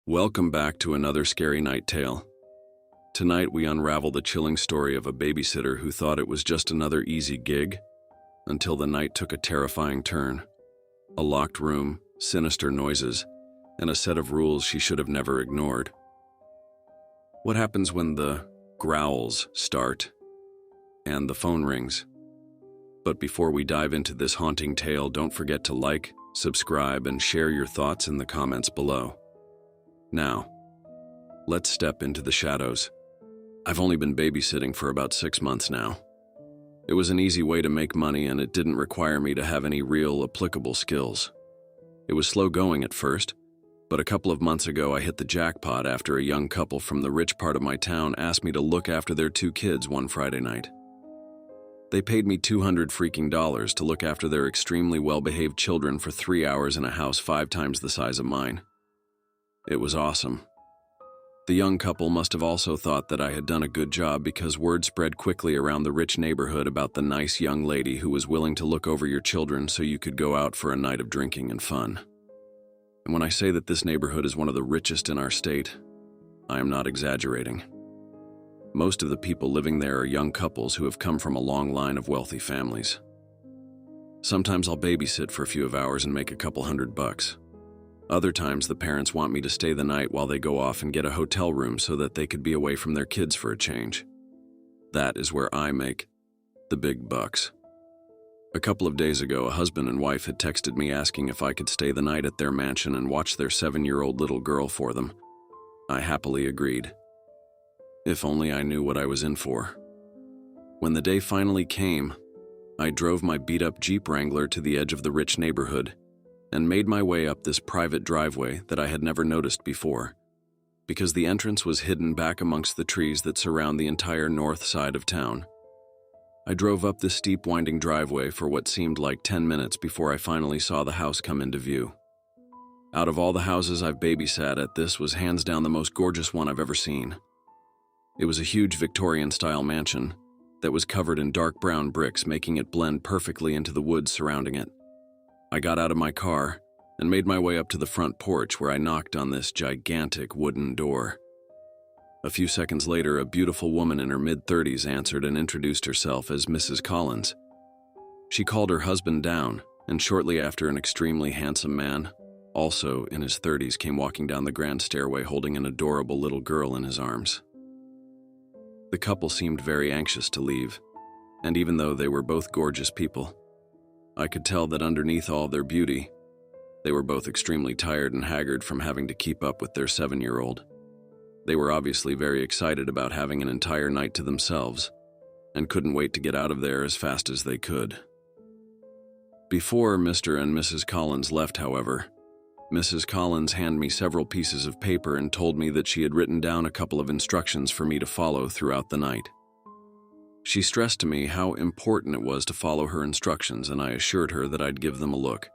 Welcome back to another scary night tale. Tonight we unravel the chilling story of a babysitter who thought it was just another easy gig until the night took a terrifying turn. A locked room, sinister noises, and a set of rules she should have never ignored. What happens when the growls start and the phone rings? But before we dive into this haunting tale, don't forget to like, subscribe, and share your thoughts in the comments below. Now, let's step into the shadows. I've only been babysitting for about 6 months now. It was an easy way to make money, and it didn't require me to have any real applicable skills. It was slow going at first, but a couple of months ago I hit the jackpot after a young couple from the rich part of my town asked me to look after their 2 kids one Friday night. They paid me $200 to look after their extremely well-behaved children for 3 hours in a house 5 times the size of mine. It was awesome. The young couple must have also thought that I had done a good job because word spread quickly around the rich neighborhood about the nice young lady who was willing to look over your children so you could go out for a night of drinking and fun. And when I say that this neighborhood is one of the richest in our state, I am not exaggerating. Most of the people living there are young couples who have come from a long line of wealthy families. Sometimes I'll babysit for a few hours and make a couple $100. Other times the parents want me to stay the night while they go off and get a hotel room so that they could be away from their kids for a change. That is where I make the big bucks. A couple of days ago, a husband and wife had texted me asking if I could stay the night at their mansion and watch their 7-year-old little girl for them. I happily agreed. If only I knew what I was in for. When the day finally came, I drove my beat-up Jeep Wrangler to the edge of the rich neighborhood and made my way up this private driveway that I had never noticed before, because the entrance was hidden back amongst the trees that surround the entire north side of town. I drove up this steep winding driveway for what seemed like 10 minutes before I finally saw the house come into view. Out of all the houses I've babysat at, this was hands down the most gorgeous one I've ever seen. It was a huge Victorian-style mansion that was covered in dark brown bricks, making it blend perfectly into the woods surrounding it. I got out of my car and made my way up to the front porch where I knocked on this gigantic wooden door. A few seconds later, a beautiful woman in her mid-30s answered and introduced herself as Mrs. Collins. She called her husband down, and shortly after, an extremely handsome man, also in his 30s, came walking down the grand stairway holding an adorable little girl in his arms. The couple seemed very anxious to leave, and even though they were both gorgeous people, I could tell that underneath all their beauty, they were both extremely tired and haggard from having to keep up with their 7-year-old. They were obviously very excited about having an entire night to themselves and couldn't wait to get out of there as fast as they could. Before Mr. and Mrs. Collins left, however, Mrs. Collins handed me several pieces of paper and told me that she had written down a couple of instructions for me to follow throughout the night. She stressed to me how important it was to follow her instructions, and I assured her that I'd give them a look.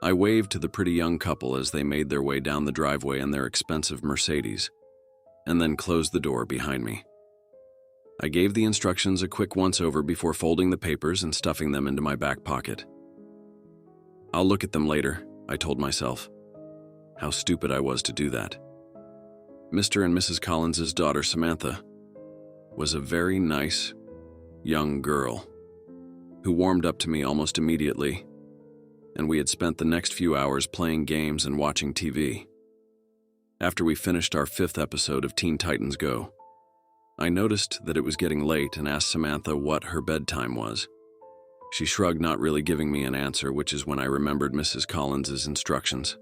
I waved to the pretty young couple as they made their way down the driveway in their expensive Mercedes, and then closed the door behind me. I gave the instructions a quick once-over before folding the papers and stuffing them into my back pocket. I'll look at them later, I told myself. How stupid I was to do that. Mr. and Mrs. Collins's daughter, Samantha, was a very nice, young girl who warmed up to me almost immediately, and we had spent the next few hours playing games and watching TV. After we finished our 5th episode of Teen Titans Go, I noticed that it was getting late and asked Samantha what her bedtime was. She shrugged, not really giving me an answer, which is when I remembered Mrs. Collins's instructions.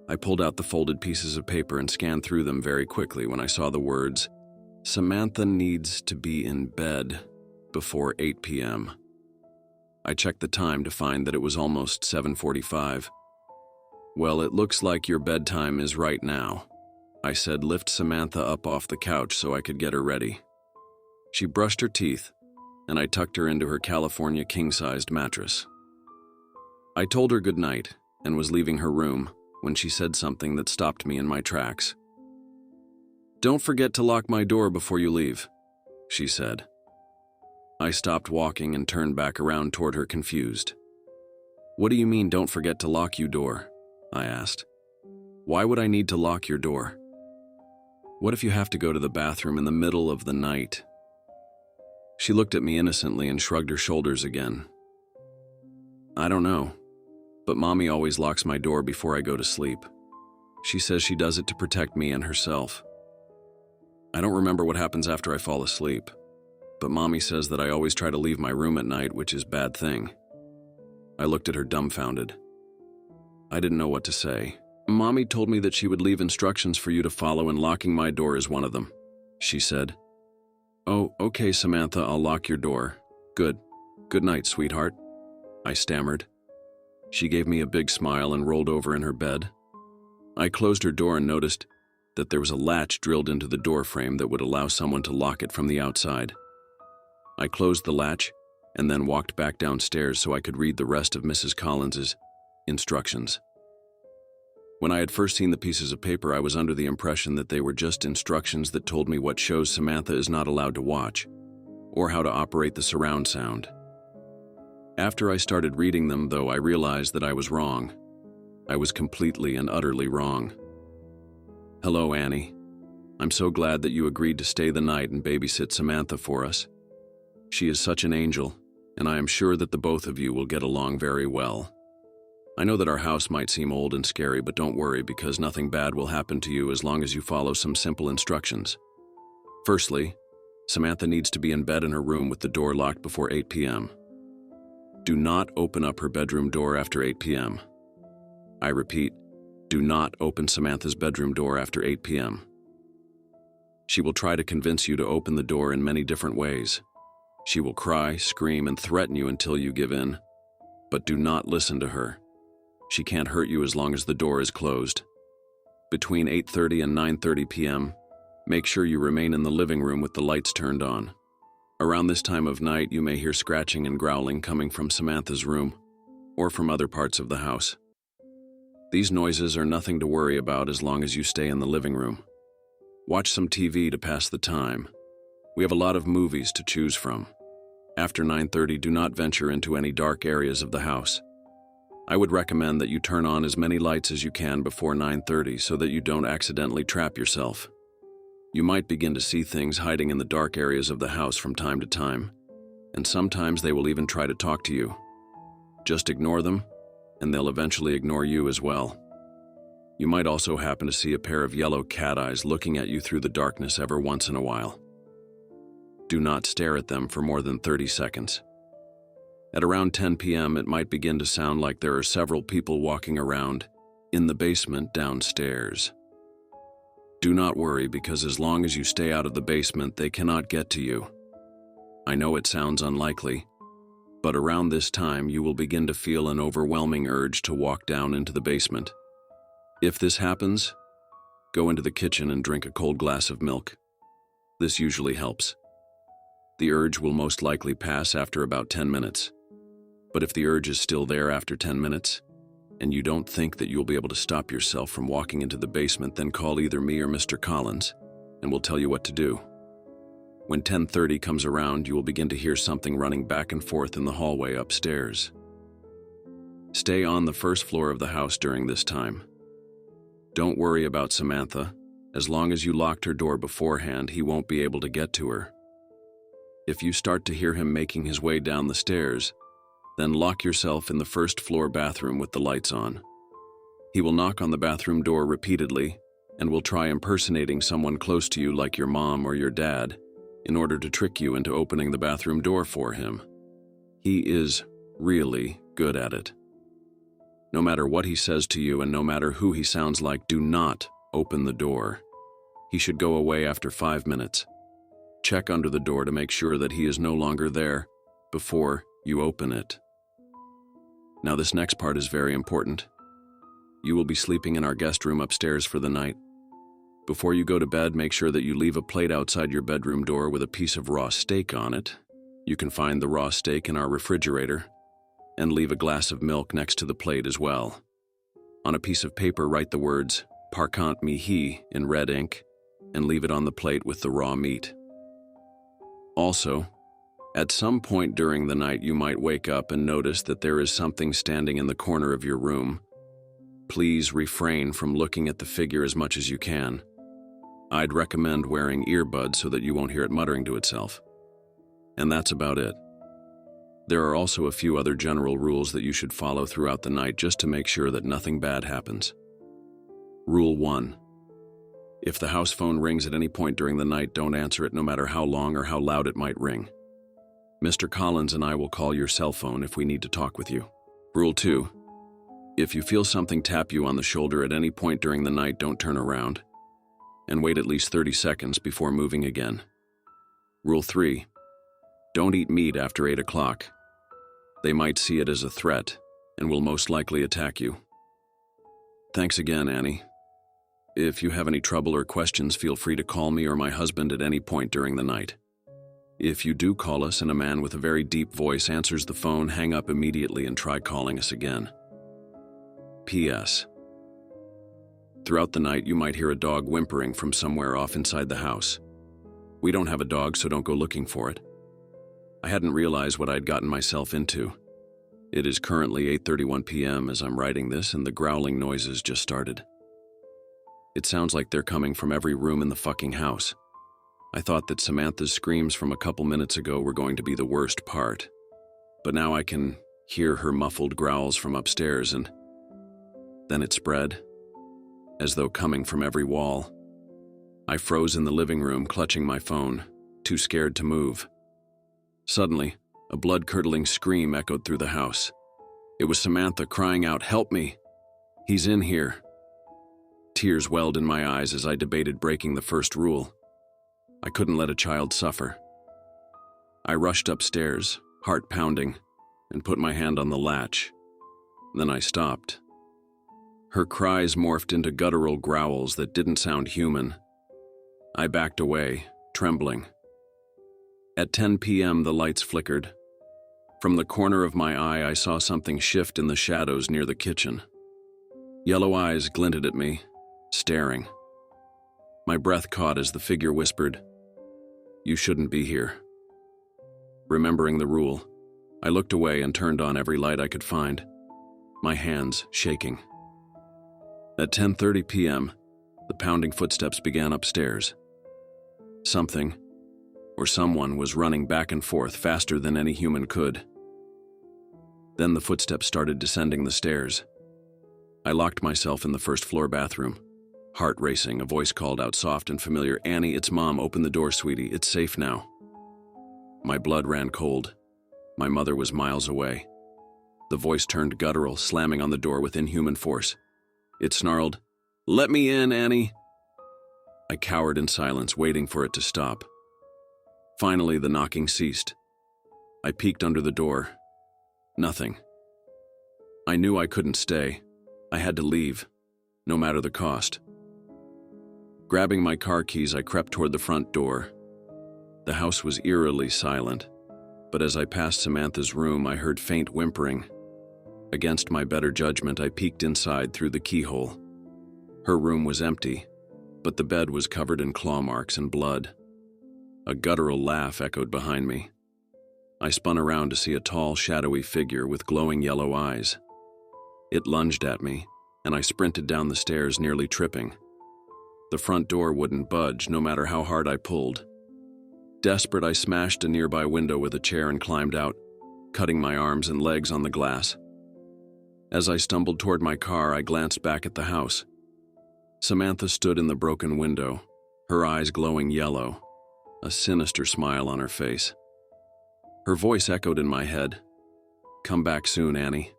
I pulled out the folded pieces of paper and scanned through them very quickly when I saw the words, "Samantha needs to be in bed before 8 p.m. I checked the time to find that it was almost 7:45. "Well, it looks like your bedtime is right now," I said. "Lift Samantha up off the couch so I could get her ready." She brushed her teeth, and I tucked her into her California king-sized mattress. I told her good night and was leaving her room when she said something that stopped me in my tracks. "Don't forget to lock my door before you leave," she said. I stopped walking and turned back around toward her, confused. "What do you mean, don't forget to lock your door?" I asked. "Why would I need to lock your door? What if you have to go to the bathroom in the middle of the night?" She looked at me innocently and shrugged her shoulders again. "I don't know, but Mommy always locks my door before I go to sleep. She says she does it to protect me and herself. I don't remember what happens after I fall asleep, but Mommy says that I always try to leave my room at night, which is a bad thing." I looked at her dumbfounded. I didn't know what to say. "Mommy told me that she would leave instructions for you to follow, and locking my door is one of them," she said. "Oh, okay, Samantha, I'll lock your door. Good. Good night, sweetheart," I stammered. She gave me a big smile and rolled over in her bed. I closed her door and noticed that there was a latch drilled into the door frame that would allow someone to lock it from the outside. I closed the latch and then walked back downstairs so I could read the rest of Mrs. Collins's instructions. When I had first seen the pieces of paper, I was under the impression that they were just instructions that told me what shows Samantha is not allowed to watch, or how to operate the surround sound. After I started reading them, though, I realized that I was wrong. I was completely and utterly wrong. "Hello, Annie. I'm so glad that you agreed to stay the night and babysit Samantha for us. She is such an angel, and I am sure that the both of you will get along very well. I know that our house might seem old and scary, but don't worry, because nothing bad will happen to you as long as you follow some simple instructions. Firstly, Samantha needs to be in bed in her room with the door locked before 8 p.m. Do not open up her bedroom door after 8 p.m. I repeat, do not open Samantha's bedroom door after 8 p.m. She will try to convince you to open the door in many different ways. She will cry, scream, and threaten you until you give in. But do not listen to her. She can't hurt you as long as the door is closed. Between 8:30 and 9:30 p.m., make sure you remain in the living room with the lights turned on. Around this time of night, you may hear scratching and growling coming from Samantha's room or from other parts of the house. These noises are nothing to worry about as long as you stay in the living room. Watch some TV to pass the time. We have a lot of movies to choose from. After 9:30, do not venture into any dark areas of the house. I would recommend that you turn on as many lights as you can before 9:30 so that you don't accidentally trap yourself. You might begin to see things hiding in the dark areas of the house from time to time, and sometimes they will even try to talk to you. Just ignore them, and they'll eventually ignore you as well. You might also happen to see a pair of yellow cat eyes looking at you through the darkness every once in a while. Do not stare at them for more than 30 seconds. At around 10 p.m., it might begin to sound like there are several people walking around in the basement downstairs. Do not worry, because as long as you stay out of the basement, they cannot get to you. I know it sounds unlikely, but around this time you will begin to feel an overwhelming urge to walk down into the basement. If this happens, go into the kitchen and drink a cold glass of milk. This usually helps. The urge will most likely pass after about 10 minutes. But if the urge is still there after 10 minutes, and you don't think that you'll be able to stop yourself from walking into the basement, then call either me or Mr. Collins, and we'll tell you what to do. When 10:30 comes around, you will begin to hear something running back and forth in the hallway upstairs. Stay on the first floor of the house during this time. Don't worry about Samantha. As long as you locked her door beforehand, he won't be able to get to her. If you start to hear him making his way down the stairs, then lock yourself in the first floor bathroom with the lights on. He will knock on the bathroom door repeatedly and will try impersonating someone close to you, like your mom or your dad, in order to trick you into opening the bathroom door for him. He is really good at it. No matter what he says to you and no matter who he sounds like, do not open the door. He should go away after 5 minutes. Check under the door to make sure that he is no longer there before you open it. Now, this next part is very important. You will be sleeping in our guest room upstairs for the night. Before you go to bed, make sure that you leave a plate outside your bedroom door with a piece of raw steak on it. You can find the raw steak in our refrigerator, and leave a glass of milk next to the plate as well. On a piece of paper, write the words "Parkant mihi" in red ink, and leave it on the plate with the raw meat. Also, At some point during the night, you might wake up and notice that there is something standing in the corner of your room. Please refrain from looking at the figure as much as you can. I'd recommend wearing earbuds so that you won't hear it muttering to itself. And that's about it. There are also a few other general rules that you should follow throughout the night just to make sure that nothing bad happens. Rule 1. If the house phone rings at any point during the night, don't answer it no matter how long or how loud it might ring. Mr. Collins and I will call your cell phone if we need to talk with you. Rule 2. If you feel something tap you on the shoulder at any point during the night, don't turn around and wait at least 30 seconds before moving again. Rule 3. Don't eat meat after 8 o'clock. They might see it as a threat and will most likely attack you. Thanks again, Annie. If you have any trouble or questions, feel free to call me or my husband at any point during the night. If you do call us and a man with a very deep voice answers the phone, hang up immediately and try calling us again. P.S. Throughout the night, you might hear a dog whimpering from somewhere off inside the house. We don't have a dog, so don't go looking for it. I hadn't realized what I'd gotten myself into. It is currently 8:31 p.m. as I'm writing this, and the growling noises just started. It sounds like they're coming from every room in the fucking house. I thought that Samantha's screams from a couple minutes ago were going to be the worst part, but now I can hear her muffled growls from upstairs, and then it spread, as though coming from every wall. I froze in the living room, clutching my phone, too scared to move. Suddenly, a blood-curdling scream echoed through the house. It was Samantha crying out, "Help me! He's in here!" Tears welled in my eyes as I debated breaking the first rule. I couldn't let a child suffer. I rushed upstairs, heart pounding, and put my hand on the latch. Then I stopped. Her cries morphed into guttural growls that didn't sound human. I backed away, trembling. At 10 p.m., the lights flickered. From the corner of my eye, I saw something shift in the shadows near the kitchen. Yellow eyes glinted at me, staring. My breath caught as the figure whispered, "You shouldn't be here." Remembering the rule, I looked away and turned on every light I could find, my hands shaking. At 10:30 p.m., the pounding footsteps began upstairs. Something, or someone, was running back and forth faster than any human could. Then the footsteps started descending the stairs. I locked myself in the first-floor bathroom. Heart racing, a voice called out soft and familiar, "Annie, it's Mom. Open the door, sweetie. It's safe now." My blood ran cold. My mother was miles away. The voice turned guttural, slamming on the door with inhuman force. It snarled, "Let me in, Annie." I cowered in silence, waiting for it to stop. Finally, the knocking ceased. I peeked under the door. Nothing. I knew I couldn't stay. I had to leave, no matter the cost. Grabbing my car keys, I crept toward the front door. The house was eerily silent, but as I passed Samantha's room, I heard faint whimpering. Against my better judgment, I peeked inside through the keyhole. Her room was empty, but the bed was covered in claw marks and blood. A guttural laugh echoed behind me. I spun around to see a tall, shadowy figure with glowing yellow eyes. It lunged at me, and I sprinted down the stairs, nearly tripping. The front door wouldn't budge, no matter how hard I pulled. Desperate, I smashed a nearby window with a chair and climbed out, cutting my arms and legs on the glass. As I stumbled toward my car, I glanced back at the house. Samantha stood in the broken window, her eyes glowing yellow, a sinister smile on her face. Her voice echoed in my head, "Come back soon, Annie."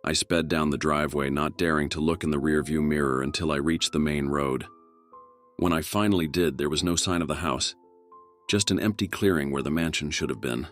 I sped down the driveway, not daring to look in the rearview mirror until I reached the main road. When I finally did, there was no sign of the house, just an empty clearing where the mansion should have been.